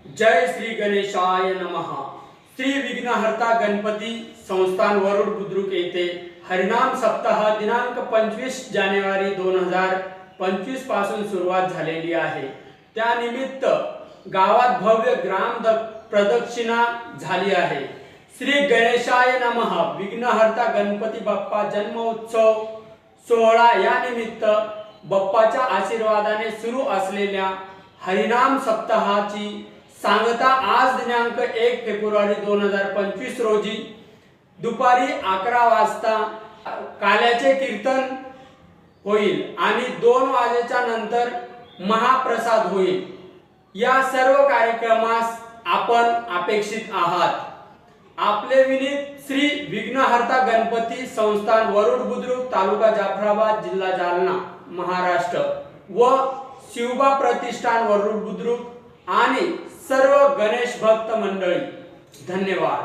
जय श्री गणेशाय नमः। श्री विघ्नहर्ता गणपती संस्थान वरुड बुद्रुक येथे हरिनाम सप्ताह दिनांक 25 जानेवारी 2025 पासून सुरुवात झालेली आहे। त्यानिमित्त गावात भव्य ग्राम प्रदक्षिणा झाली आहे। श्री गणेशाय नमः विघ्नहर्ता गणपती बाप्पा जन्मोत्सव सोहळा या निमित्त बाप्पाच्या आशीर्वादाने सुरू असलेल्या हरिनाम सप्ताहाची सांगता आज दिनांक 1 फेब्रुवारी 2025 रोजी दुपारी 11 वाजता काल्याचे कीर्तन होईल आणि 2 वाजेच्या नंतर महाप्रसाद होईल। या सर्व कार्यक्रमास आपण अपेक्षित आहात। आपले विनीत श्री विघ्नहर्ता गणपती संस्थान वरुड बुद्रुक तालुका जाफराबाद जिल्हा जालना महाराष्ट्र व शिवबा प्रतिष्ठान वरुड बुद्रुक आणि सर्व गणेश भक्त मंडळी, धन्यवाद।